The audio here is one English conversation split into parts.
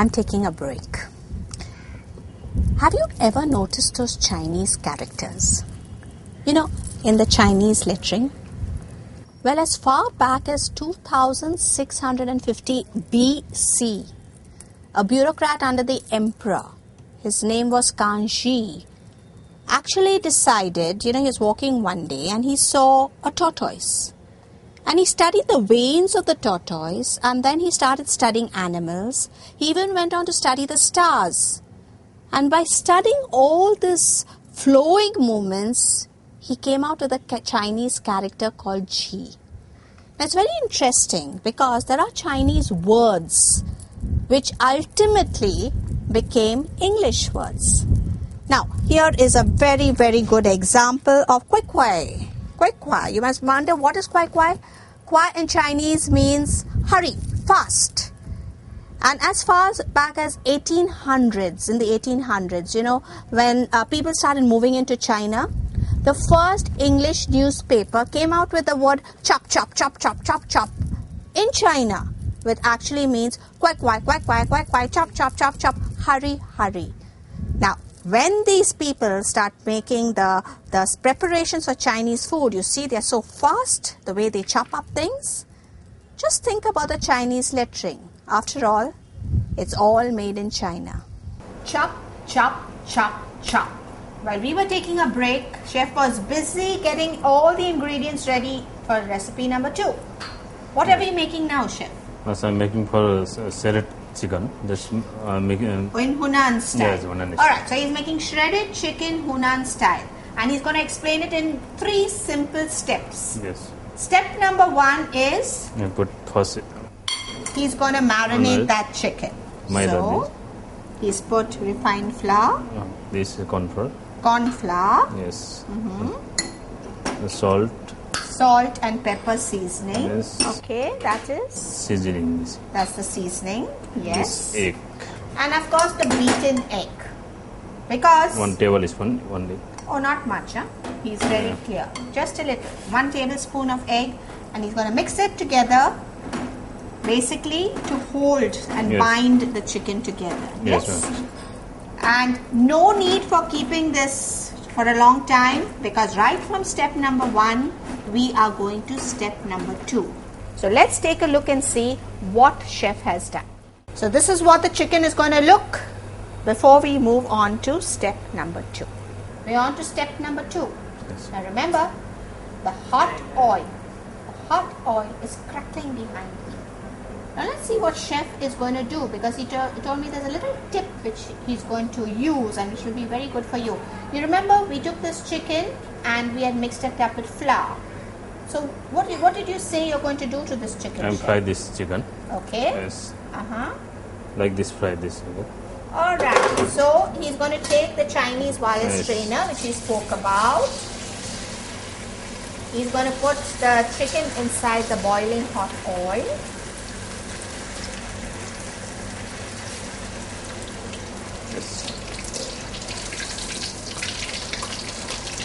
I'm taking a break. Have you ever noticed those Chinese characters? You know, in the Chinese lettering? Well, as far back as 2650 BC, a bureaucrat under the emperor, his name was Kanji, actually decided, he was walking one day and he saw a tortoise. And he studied the veins of the tortoise, and then he started studying animals. He even went on to study the stars. And by studying all these flowing movements, he came out with a Chinese character called Qi. Now, it's very interesting because there are Chinese words which ultimately became English words. Now, here is a very, very good example of Kwai Kwai. Kwai Kwai. You must wonder, what is Kwai Kwai? Kwai in Chinese means hurry, fast. And as far back as 1800s, in the 1800s, when people started moving into China, the first English newspaper came out with the word chop, chop, chop, chop, chop, chop in China, which actually means quack, quack, quack, quack, quack, quack, chop, chop, chop, chop, hurry, hurry. Now, when these people start making the preparations for Chinese food, you see they're so fast, the way they chop up things. Just think about the Chinese lettering. After all, it's all made in China. Chop, chop, chop, chop. While we were taking a break, Chef was busy getting all the ingredients ready for recipe number 2. What are we making now, Chef? Yes, I'm making for shredded chicken. Just making in Hunan style. Yes, Hunan style. Alright, so he's making shredded chicken Hunan style. And he's going to explain it in 3 simple steps. Yes. Step number 1 is... Put first... He's going to marinate that chicken. So, he's put refined flour. This is corn flour. Corn flour. Yes. The salt. Salt and pepper seasoning. Yes. Okay, that is? Seasoning. That's the seasoning. Yes. This egg. And of course the beaten egg. Because... 1 tablespoon, 1 egg. Oh, not much, huh? He's very clear. Just a little. 1 tablespoon of egg. And he's going to mix it together. Basically to hold and bind the chicken together. Yes. And no need for keeping this for a long time, because right from step number 1 we are going to step number 2. So let's take a look and see what Chef has done. So this is what the chicken is going to look before we move on to step number 2. We're on to step number 2. Yes. Now remember, the hot oil is crackling behind me. Now let's see what Chef is going to do, because he told me there's a little tip which he's going to use and which will be very good for you. You remember we took this chicken and we had mixed it up with flour. So what did you say you're going to do to this chicken, I'm Chef? fry this chicken. Okay. Yes. Like this, fry this. Okay. Alright. So he's going to take the Chinese wire strainer which he spoke about. He's going to put the chicken inside the boiling hot oil.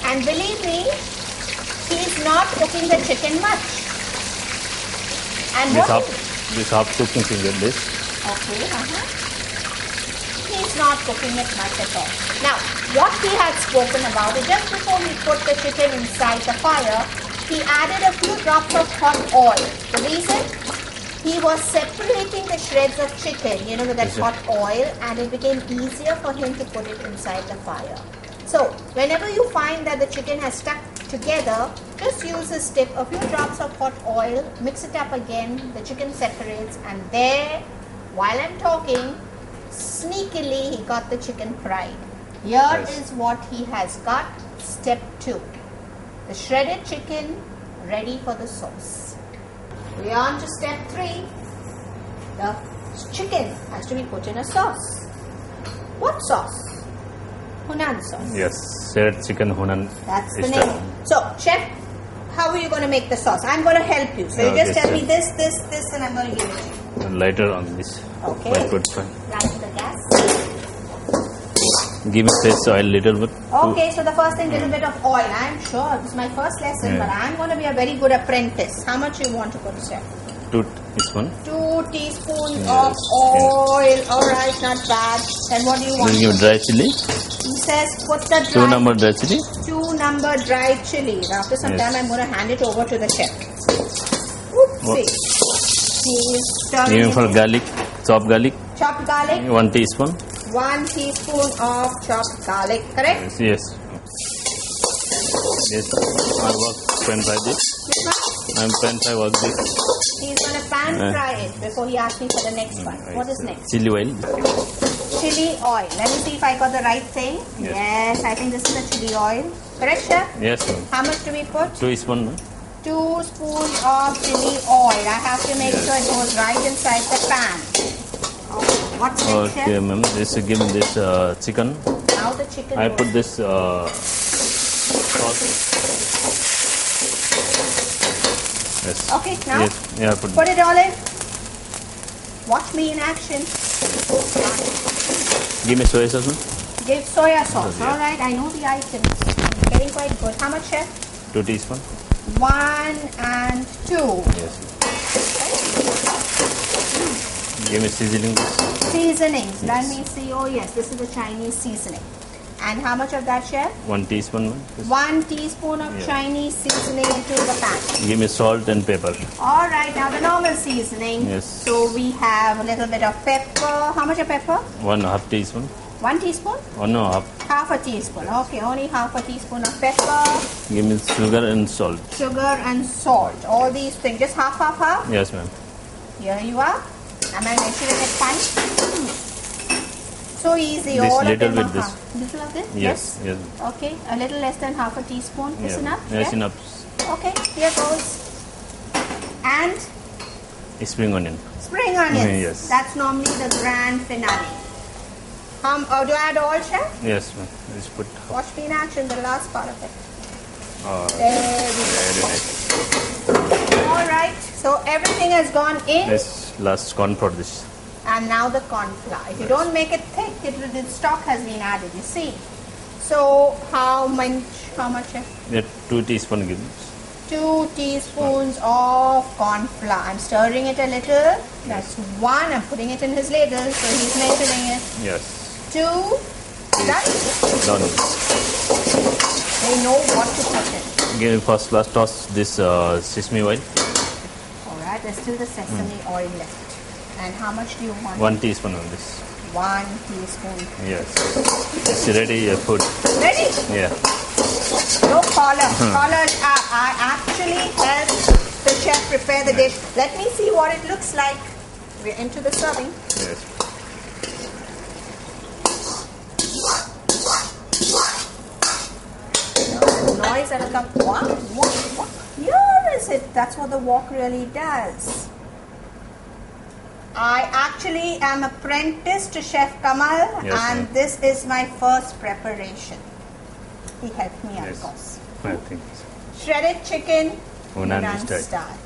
And believe me, he's not cooking the chicken much. And this half cooking finger, this. Okay, He's not cooking it much at all. Now, what he had spoken about is just before he put the chicken inside the fire, he added a few drops of hot oil. The reason? He was separating the shreds of chicken, with that hot oil, and it became easier for him to put it inside the fire. So, whenever you find that the chicken has stuck together, just use this tip, a few drops of hot oil, mix it up again, the chicken separates, and there, while I'm talking, sneakily he got the chicken fried. Here is what he has got, step 2. The shredded chicken ready for the sauce. We are on to step 3. The chicken has to be put in a sauce. What sauce? Hunan sauce. Yes, shredded chicken Hunan. That's the name. So, Chef, how are you going to make the sauce? I'm going to help you. So, you just tell me this, and I'm going to give it to you. And lighter on this. Okay. Light Light the gas. Give me fresh oil little bit. Okay, so the first thing, little bit of oil. I'm sure this is my first lesson, but I'm going to be a very good apprentice. How much you want to put, Chef? 2 teaspoon. 2 teaspoons Yes, of oil. Alright, not bad. Then what do you want? Then give dry chili. He says put the 2 number dry chili. 2 number dry chili. After some Yes. time I'm going to hand it over to the chef. Oopsie. He's stirring Even for it. garlic, chopped garlic, Chopped garlic. 1 teaspoon. 1 teaspoon of chopped garlic. Correct? Yes, yes. Yes, I work pan fry this. Which one? I'm pan fry work this. He's going to pan fry it before he asks me for the next one. What is next? Chili oil. Chili oil. Let me see if I got the right thing. Yes. Yes, I think this is the chili oil. Correct, chef? Yes, ma'am. How much do we put? 2 teaspoon. 2 spoons of chili oil. I have to make sure it goes right inside the pan. Okay. What's next, Okay, chef? ma'am. This give me this chicken. Now the chicken I goes. put this sauce. Yes. Okay, now Yes. Yeah, I put it all in. Watch me in action. Give me soy sauce, ma'am. Give soya sauce. Yeah. Alright, I know the items. I'm getting quite good. How much, chef? 2 teaspoon. 1 and 2. Yes. Give me seasoning. Seasonings. Let me see. Oh yes, this is the Chinese seasoning. And how much of that, chef? 1 teaspoon. Ma'am. Yes. 1 teaspoon of Yeah. Chinese seasoning into the pan. Give me salt and pepper. Alright, now the normal seasoning. Yes. So we have a little bit of pepper. How much of pepper? 1/2 teaspoon. 1 teaspoon? Oh no, half. Half a teaspoon. Okay, only half a teaspoon of pepper, Give me sugar and salt. sugar and salt. All these things. Just half, half, half. Yes, ma'am. Here you are. Am I measuring it fine? So easy. This All of little them bit are this. half. Little of this? Yes. Yes. Okay, a little less than half a teaspoon is Yeah. enough? Yes, Yeah? enough. Okay, here goes. And Spring onion. spring onions. Yes. That's normally the grand finale. Do I add all, chef? Yes, ma'am. Let's put. Watch me in action, the last part of it. Uh, There we very nice. go. Alright, so everything has gone in. Let's last corn for this. And now the corn flour. If you don't make it thick, the stock has been added, you see. So how much? chef? Yeah, 2 teaspoon give. 2 teaspoons of corn flour. I'm stirring it a little. That's 1. I'm putting it in his ladle, so he's measuring it. Yes. 2. Done. Done. They know what to put in. Give me first last toss this sesame oil. Alright, there's still the sesame oil left. And how much do you want? 1 teaspoon on this. 1 teaspoon. Yes. It's ready food. Ready? Yeah. No collar. Collars I actually help the chef prepare the dish. Let me see what it looks like. We're into the serving. Yes. The noise that'll come. What? Here is it. That's what the wok really does. I actually am apprenticed to Chef Kamal, Yes, and ma'am. this is my first preparation. He helped me, of Yes. course. I think so. Shredded chicken, Hunan Hunan style.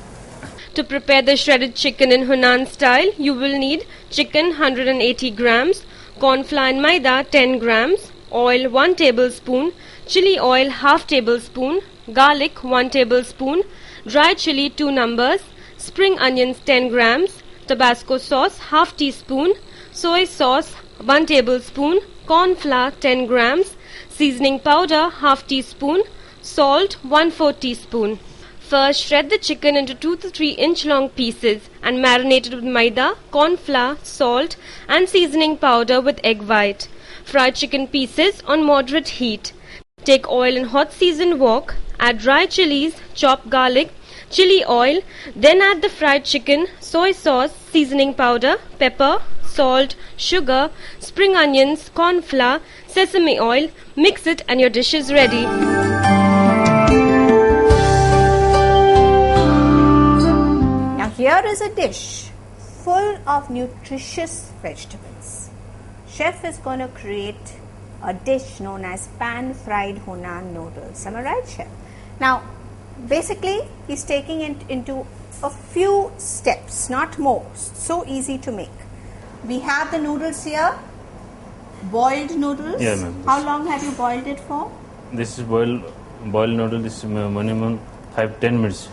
To prepare the shredded chicken in Hunan style, you will need chicken 180 grams, corn flour and maida 10 grams, oil 1 tablespoon, chili oil half tablespoon, garlic 1 tablespoon, dry chili 2 numbers, spring onions 10 grams, Tabasco sauce half teaspoon, soy sauce 1 tablespoon, corn flour 10 grams, seasoning powder half teaspoon, salt 1/4 teaspoon. First, shred the chicken into 2 to 3 inch long pieces and marinate it with maida, corn flour, salt and seasoning powder with egg white. Fry chicken pieces on moderate heat. Take oil in hot seasoned wok, add dry chilies, chopped garlic, chili oil, then add the fried chicken, soy sauce, seasoning powder, pepper, salt, sugar, spring onions, corn flour, sesame oil. Mix it and your dish is ready. Now here is a dish full of nutritious vegetables. Chef is going to create a dish known as pan-fried Hunan noodles. Am I right, Chef? Now, basically, he's taking it into a few steps, not more. So easy to make. We have the noodles here, boiled noodles. Yeah, ma'am. How long have you boiled it for? This is boiled noodle. This is minimum 5-10 minutes.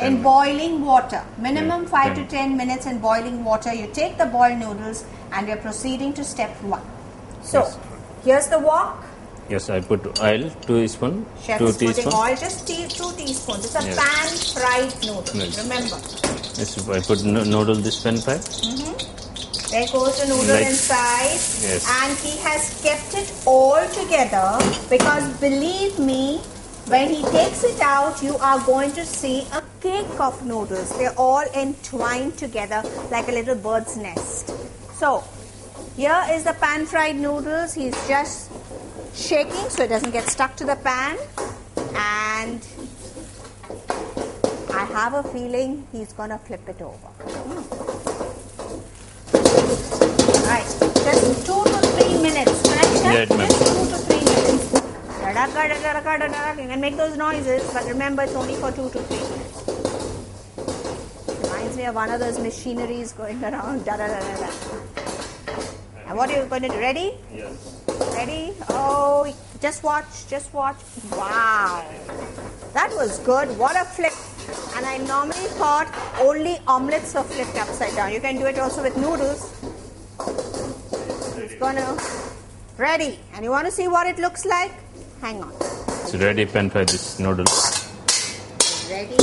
in boiling water. Minimum Yeah, 5 to 10 minutes in boiling water. You take the boiled noodles and you're proceeding to step 1. So, Yes. here's the wok. Yes, I put oil, 2 teaspoon, Chef 2 is putting teaspoon. oil, just 2 teaspoons. It's a Yes. pan-fried noodle, Yes. remember. Yes, I put noodle this pan fry. There goes the noodle Like- inside. Yes. And he has kept it all together because believe me, when he takes it out, you are going to see a cake of noodles. They're all entwined together like a little bird's nest. So, here is the pan-fried noodles. He's just shaking so it doesn't get stuck to the pan. And I have a feeling he's going to flip it over. Right, just 2 to 3 minutes, correct? Chef? Yeah, ma'am. Just 2 to 3 minutes. You can make those noises, but remember it's only for 2 to 3 minutes. Reminds me of one of those machineries going around. And what are you going to do? Ready? Yes. Ready? Oh, just watch, just watch. Wow. That was good. What a flip. And I normally thought only omelets are flipped upside down. You can do it also with noodles. It's gonna ready. And you want to see what it looks like? Hang on. It's ready pan fry this noodle. Ready?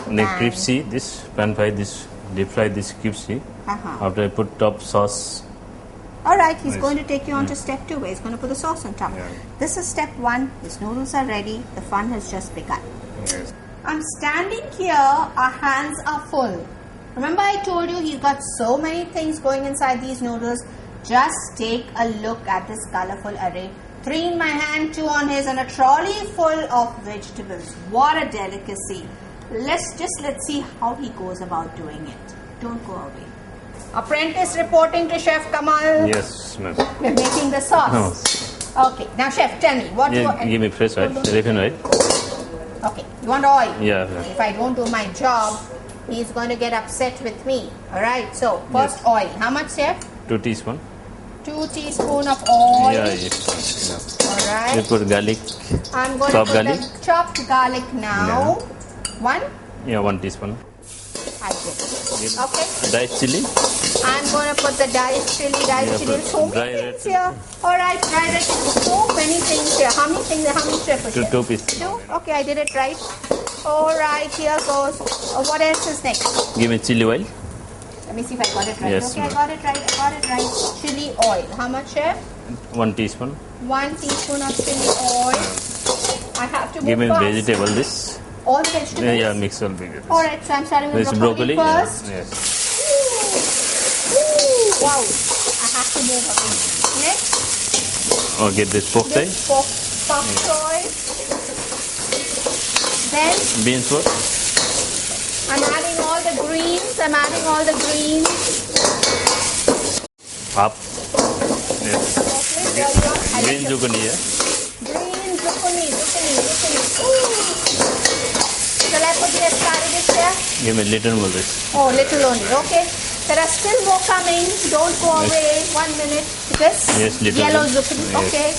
And then Pan. crispy this pan fry this deep fry this crispy. Uh-huh. After I put top sauce. Alright, he's Nice. going to take you on to step 2 where he's going to put the sauce on top. Yeah. This is step 1. His noodles are ready. The fun has just begun. Yes. I'm standing here, our hands are full. Remember I told you he's got so many things going inside these noodles. Just take a look at this colorful array. 3 in my hand, 2 on his, and a trolley full of vegetables. What a delicacy. Let's see how he goes about doing it. Don't go away. Apprentice reporting to Chef Kamal. Yes, ma'am. We're making the sauce. Okay, now Chef, tell me what you Yeah, give me fresh oil, refined oil. Okay, you want oil? Yeah. If I don't do my job, he's going to get upset with me. Alright, so first oil. How much, Chef? 2 teaspoon. 2 teaspoon of oil. Yeah, yes. We Alright. put garlic. I'm going chopped to put garlic. the chopped garlic now. 1? Yeah, 1 teaspoon. I did. Okay. Diced chili. I'm going to put the diced chili. Yeah, So put dry many red things here. Alright, dry red chili. So many things here. How many things? How many strips? 2 pieces. 2? Okay, I did it right. Alright, here goes. What else is next? Give me chili oil. Let me see if I got it right. Yes, Okay, I ma'am. got it right. I got it right. Chili oil. How much, Chef? 1 teaspoon. 1 teaspoon of chili oil. I have to move Give me fast. vegetable this. All the vegetables? Yeah, mix all bigger. Alright, so I'm starting with This broccoli broccoli. first. Yes. Ooh, wow. I have to move away. Next, Okay, this pork thigh. this pork choy. Then Beans what? I'm adding all the greens. Half. Yes. I Green like the zucchini. Yeah. green zucchini. Ooh. Shall I put the asparagus there? Give me little more this. Oh, little only. Okay. There are still more coming. Don't go away. 1 minute. This Yes, little yellow one. zucchini. Yes. Okay.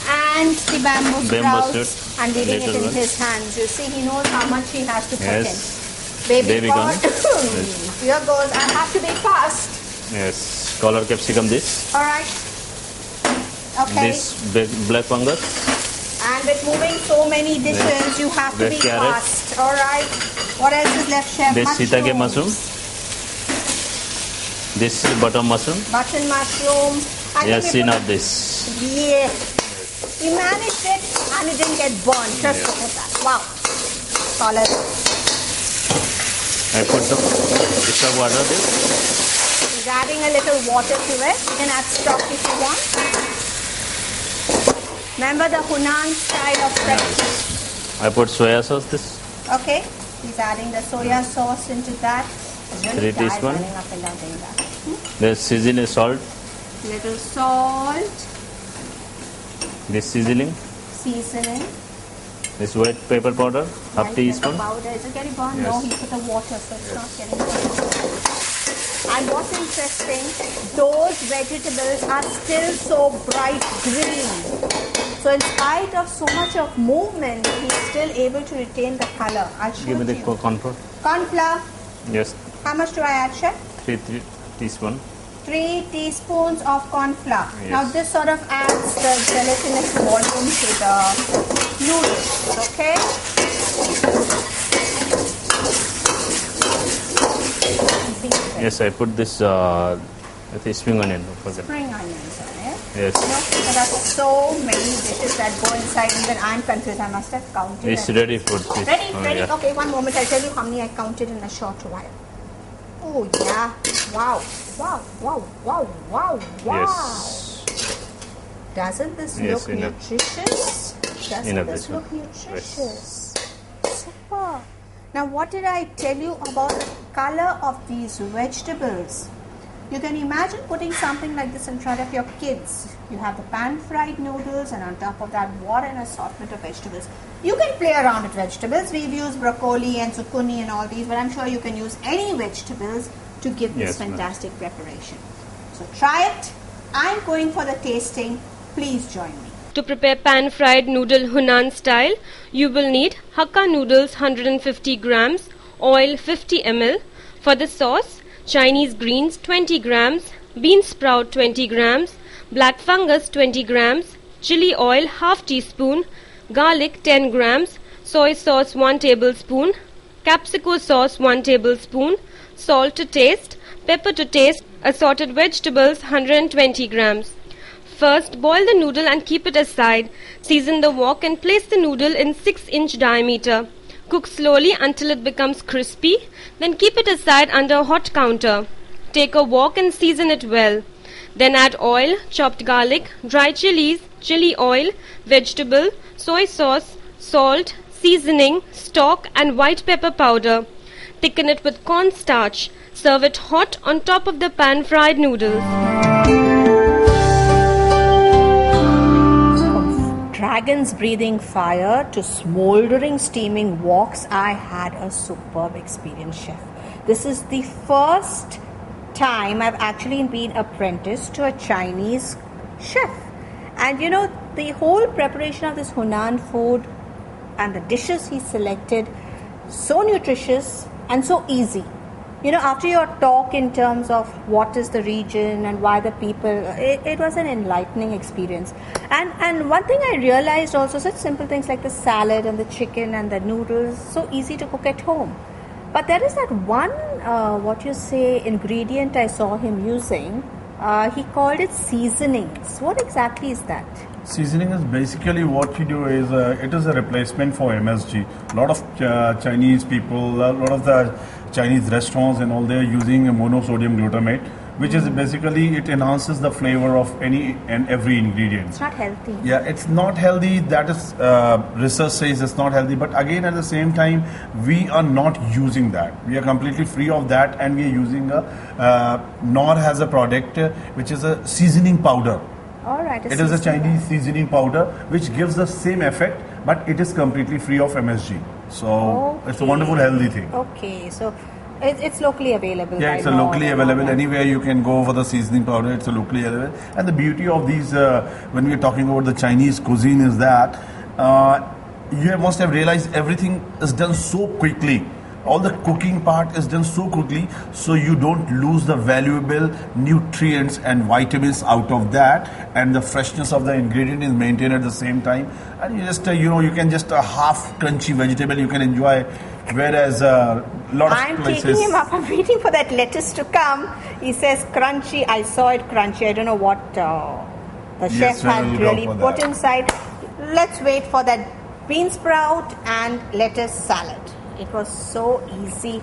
And the bamboo Bamboo sprouts. shoot. And leaving it Little in one. his hands. You see, he knows how much he has to put Yes. in. Baby corn. corn. Here goes. I have to be fast. Yes. Color capsicum this. All right. Okay. This black fungus. And with moving so many dishes, Yes. you have to Red be carrot. fast. All right. What else is left, Chef? This shiitake Mushrooms. mushroom. This button mushroom. Button mushroom. I think Yes, we seen put- of this. Yeah. We managed it and it didn't get burned. Just Yeah. look at that. Wow. Solid. I put the extra water this. He's adding a little water to it. You can add stock if you want. Remember the Hunan style of bread. I put soya sauce this. Okay. He's adding the soya sauce into that. It's really 3 tired teaspoon. running up and down doing that. This seasoning salt. Little salt. This seasoning. Seasoning. This white pepper powder. Half White teaspoon. pepper powder. Is it getting burned? No, Yes. he put the water, so it's not getting burned. And what's interesting, those vegetables are still so bright green. So in spite of so much of movement, he's still able to retain the color. I'll show Give me the you. corn flour. Corn flour. Yes. How much do I add, Chef? 3 teaspoons. 3 teaspoons of corn flour. Yes. Now this sort of adds the gelatinous volume to the noodles. Okay. Yes, I put this spring onion for that. Spring onions on it. Yes. You know, there are so many dishes that go inside. Even I'm confused. I must have counted. It's ready for this. Ready, ready. Yeah. Okay, one moment. I'll tell you how many I counted in a short while. Oh yeah! Wow! Wow! Wow! Wow! Wow! Wow! Yes. Doesn't this Yes, look enough. nutritious? Doesn't Enough this this one. look nutritious? Super. Now, what did I tell you about the color of these vegetables? You can imagine putting something like this in front of your kids. You have the pan-fried noodles, and on top of that, what an assortment of vegetables. You can play around with vegetables. We've used broccoli and zucchini and all these, but I'm sure you can use any vegetables to give this Yes, ma'am. fantastic preparation. So try it. I'm going for the tasting. Please join me. To prepare pan-fried noodle Hunan style, you will need Hakka noodles 150 grams, oil 50 ml. For the sauce, Chinese greens 20 grams, bean sprout 20 grams, black fungus 20 grams, chili oil half teaspoon, garlic 10 grams, soy sauce 1 tablespoon, capsicum sauce 1 tablespoon, salt to taste, pepper to taste, assorted vegetables 120 grams. First, boil the noodle and keep it aside. Season the wok and place the noodle in 6-inch diameter. Cook slowly until it becomes crispy. Then keep it aside under a hot counter. Take a wok and season it well. Then add oil, chopped garlic, dry chilies, chili oil, vegetable, soy sauce, salt, seasoning, stock and white pepper powder. Thicken it with cornstarch. Serve it hot on top of the pan-fried noodles. Dragons breathing fire to smoldering steaming woks, I had a superb experience, chef. This is the first time I've actually been apprenticed to a Chinese chef. And you know, the whole preparation of this Hunan food and the dishes he selected, so nutritious and so easy. You know, after your talk in terms of what is the region and why the people, it was an enlightening experience. And one thing I realized also, such simple things like the salad and the chicken and the noodles, so easy to cook at home. But there is that one, ingredient I saw him using. He called it seasonings. What exactly is that? Seasoning is basically what you do is it is a replacement for MSG. A lot of Chinese people, a lot of the Chinese restaurants and all, they are using a monosodium glutamate, which is basically, it enhances the flavor of any and every ingredient. It's not healthy. Yeah, it's not healthy. That is, research says it's not healthy. But again, at the same time, we are not using that. We are completely free of that, and we are using Nor has a product which is a seasoning powder. All right. It is a Chinese seasoning powder which gives the same effect, but it is completely free of MSG. So it's a wonderful healthy thing. Okay, so it's locally available. Yeah, it's a locally available. Anywhere you can go for the seasoning powder, it's a locally available. And the beauty of these, when we're talking about the Chinese cuisine, is that you must have realized everything is done so quickly. All the cooking part is done so quickly, so you don't lose the valuable nutrients and vitamins out of that, and the freshness of the ingredient is maintained at the same time. And you just, you can just a half crunchy vegetable you can enjoy, whereas a lot of I'm places. taking him up. I'm waiting for that lettuce to come. He says crunchy. I saw it crunchy. I don't know what the chef had really put inside. Let's wait for that bean sprout and lettuce salad. It was so easy.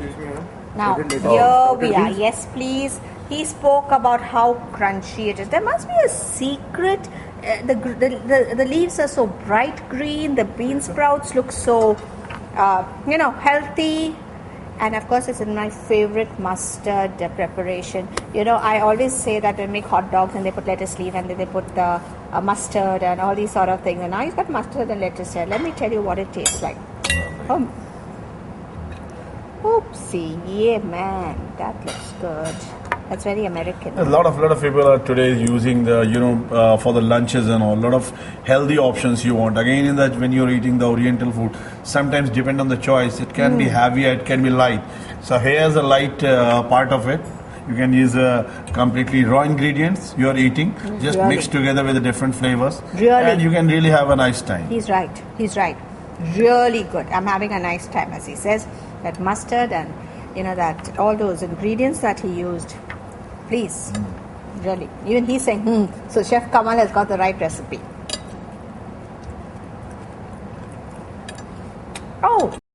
Now, here we are. Yes, please. He spoke about how crunchy it is. There must be a secret. The leaves are so bright green. The bean sprouts look so, healthy. And of course, it's in my favorite mustard preparation. You know, I always say that they make hot dogs and they put lettuce leaf and then they put the mustard and all these sort of things. And now he's got mustard and lettuce here. Let me tell you what it tastes like. Oopsie, yeah, man, that looks good. That's very American. A lot of people are today using the for the lunches and all. A lot of healthy options you want. Again, in that when you're eating the Oriental food, sometimes depend on the choice. It can be heavy, it can be light. So here's a light part of it. You can use completely raw ingredients you're eating, just mix together with the different flavors, and you can really have a nice time. He's right. He's right. Really good. I'm having a nice time, as he says. That mustard and that all those ingredients that he used. Please, really. Even he's saying, So Chef Kamal has got the right recipe.